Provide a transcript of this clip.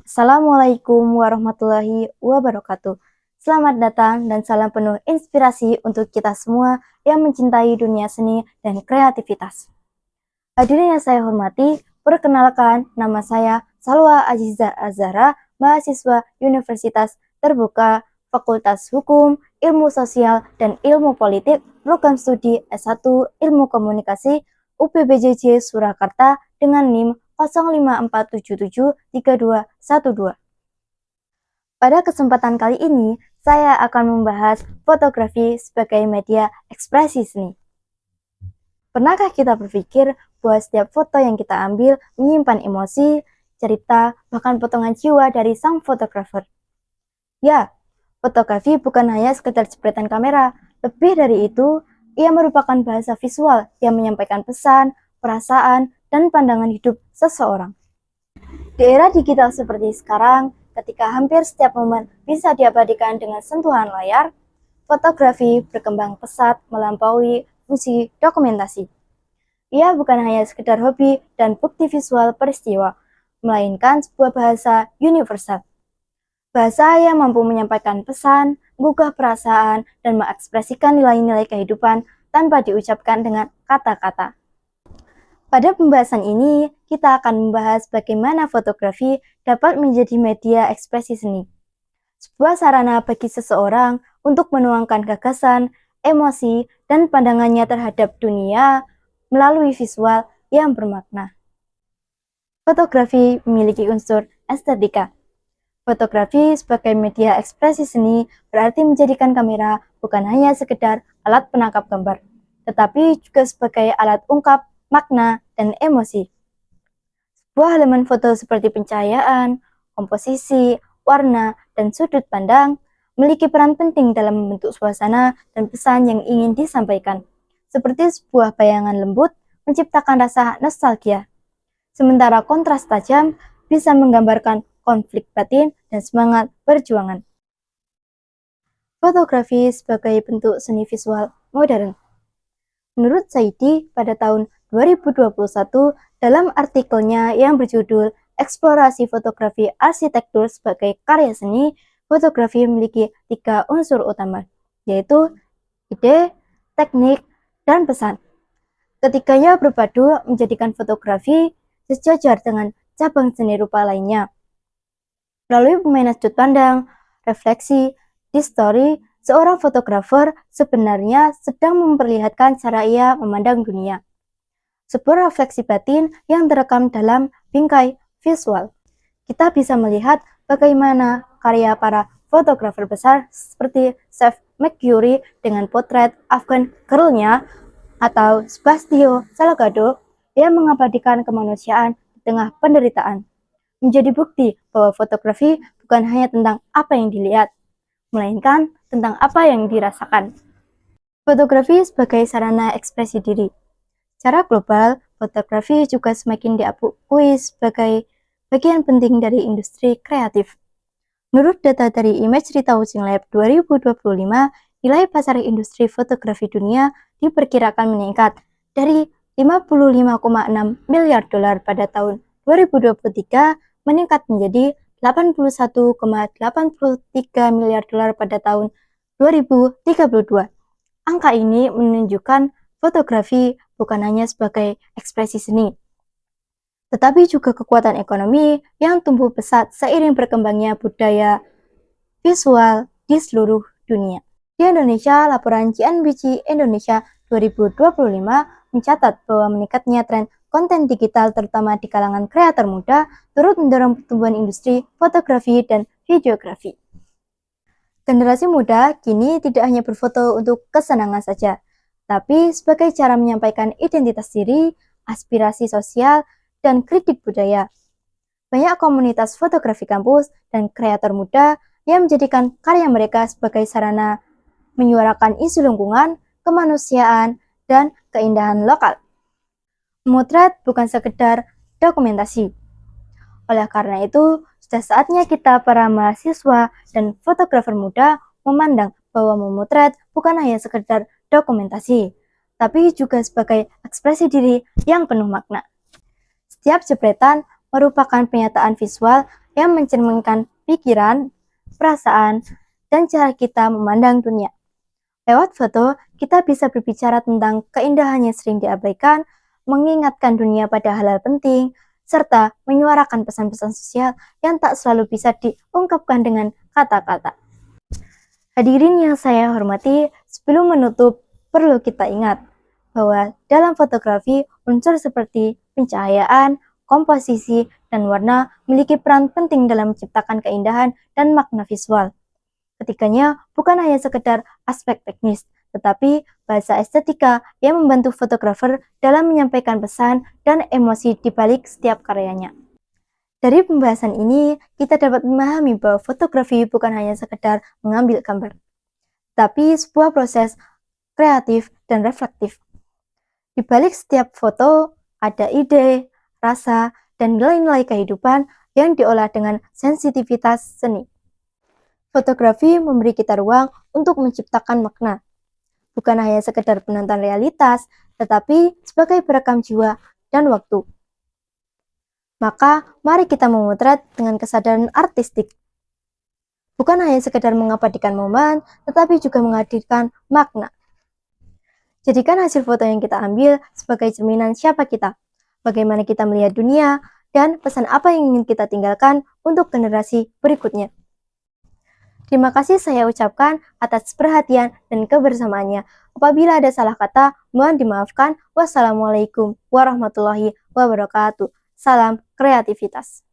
Assalamualaikum warahmatullahi wabarakatuh. Selamat datang dan salam penuh inspirasi untuk kita semua yang mencintai dunia seni dan kreativitas. Hadirin yang saya hormati, perkenalkan nama saya Salwa Aziza Azhara, mahasiswa Universitas Terbuka Fakultas Hukum, Ilmu Sosial, dan Ilmu Politik, program studi S1 Ilmu Komunikasi, UPBJJ Surakarta dengan NIM 0547732212. Pada kesempatan kali ini, saya akan membahas fotografi sebagai media ekspresi seni. Pernahkah kita berpikir bahwa setiap foto yang kita ambil menyimpan emosi, cerita, bahkan potongan jiwa dari sang fotografer? Ya, fotografi bukan hanya sekedar jepretan kamera. Lebih dari itu, ia merupakan bahasa visual yang menyampaikan pesan, perasaan, dan pandangan hidup seseorang. Di era digital seperti sekarang, ketika hampir setiap momen bisa diabadikan dengan sentuhan layar, fotografi berkembang pesat melampaui fungsi dokumentasi. Ia bukan hanya sekedar hobi dan bukti visual peristiwa, melainkan sebuah bahasa universal. Bahasa yang mampu menyampaikan pesan, menggugah perasaan, dan mengekspresikan nilai-nilai kehidupan tanpa diucapkan dengan kata-kata. Pada pembahasan ini, kita akan membahas bagaimana fotografi dapat menjadi media ekspresi seni. Sebuah sarana bagi seseorang untuk menuangkan gagasan, emosi, dan pandangannya terhadap dunia melalui visual yang bermakna. Fotografi memiliki unsur estetika. Fotografi sebagai media ekspresi seni berarti menjadikan kamera bukan hanya sekedar alat penangkap gambar, tetapi juga sebagai alat ungkap makna dan emosi. Sebuah elemen foto seperti pencahayaan, komposisi, warna, dan sudut pandang memiliki peran penting dalam membentuk suasana dan pesan yang ingin disampaikan, seperti sebuah bayangan lembut menciptakan rasa nostalgia. Sementara kontras tajam bisa menggambarkan konflik batin dan semangat perjuangan. Fotografi sebagai bentuk seni visual modern. Menurut Saidi, pada tahun 2021, dalam artikelnya yang berjudul Eksplorasi Fotografi Arsitektur sebagai Karya Seni, fotografi memiliki 3 unsur utama, yaitu ide, teknik, dan pesan. Ketiganya berpadu menjadikan fotografi sejajar dengan cabang seni rupa lainnya. Melalui permainan sudut pandang, refleksi, distori, seorang fotografer sebenarnya sedang memperlihatkan cara ia memandang dunia. Sebuah refleksi batin yang terekam dalam bingkai visual. Kita bisa melihat bagaimana karya para fotografer besar seperti Chef Mercury dengan potret Afghan Girl-nya atau Sebastião Salgado yang mengabadikan kemanusiaan di tengah penderitaan. Menjadi bukti bahwa fotografi bukan hanya tentang apa yang dilihat, melainkan tentang apa yang dirasakan. Fotografi sebagai sarana ekspresi diri. Secara global, fotografi juga semakin diakui sebagai bagian penting dari industri kreatif. Menurut data dari Image 3000 Lab 2025, nilai pasar industri fotografi dunia diperkirakan meningkat dari 55,6 miliar dolar pada tahun 2023 meningkat menjadi 81,83 miliar dolar pada tahun 2032. Angka ini menunjukkan fotografi bukan hanya sebagai ekspresi seni, tetapi juga kekuatan ekonomi yang tumbuh pesat seiring berkembangnya budaya visual di seluruh dunia. Di Indonesia, laporan CNBC Indonesia 2025 mencatat bahwa meningkatnya tren konten digital terutama di kalangan kreator muda turut mendorong pertumbuhan industri fotografi dan videografi. Generasi muda kini tidak hanya berfoto untuk kesenangan saja, tapi sebagai cara menyampaikan identitas diri, aspirasi sosial, dan kritik budaya. Banyak komunitas fotografi kampus dan kreator muda yang menjadikan karya mereka sebagai sarana menyuarakan isu lingkungan, kemanusiaan, dan keindahan lokal. Memotret bukan sekedar dokumentasi. Oleh karena itu, sudah saatnya kita para mahasiswa dan fotografer muda memandang bahwa memotret bukan hanya sekedar dokumentasi, tapi juga sebagai ekspresi diri yang penuh makna. Setiap jepretan merupakan pernyataan visual yang mencerminkan pikiran, perasaan, dan cara kita memandang dunia. Lewat foto, kita bisa berbicara tentang keindahan yang sering diabaikan, mengingatkan dunia pada hal-hal penting, serta menyuarakan pesan-pesan sosial yang tak selalu bisa diungkapkan dengan kata-kata. Hadirin yang saya hormati, sebelum menutup, perlu kita ingat bahwa dalam fotografi unsur seperti pencahayaan, komposisi, dan warna memiliki peran penting dalam menciptakan keindahan dan makna visual. Ketiganya bukan hanya sekedar aspek teknis, tetapi bahasa estetika yang membantu fotografer dalam menyampaikan pesan dan emosi di balik setiap karyanya. Dari pembahasan ini, kita dapat memahami bahwa fotografi bukan hanya sekedar mengambil gambar, tapi sebuah proses kreatif dan reflektif. Di balik setiap foto, ada ide, rasa, dan nilai-nilai kehidupan yang diolah dengan sensitivitas seni. Fotografi memberi kita ruang untuk menciptakan makna, bukan hanya sekedar penonton realitas, tetapi sebagai perekam jiwa dan waktu. Maka, mari kita memotret dengan kesadaran artistik. Bukan hanya sekedar mengabadikan momen, tetapi juga menghadirkan makna. Jadikan hasil foto yang kita ambil sebagai cerminan siapa kita, bagaimana kita melihat dunia, dan pesan apa yang ingin kita tinggalkan untuk generasi berikutnya. Terima kasih saya ucapkan atas perhatian dan kebersamaannya. Apabila ada salah kata, mohon dimaafkan. Wassalamualaikum warahmatullahi wabarakatuh. Salam kreativitas.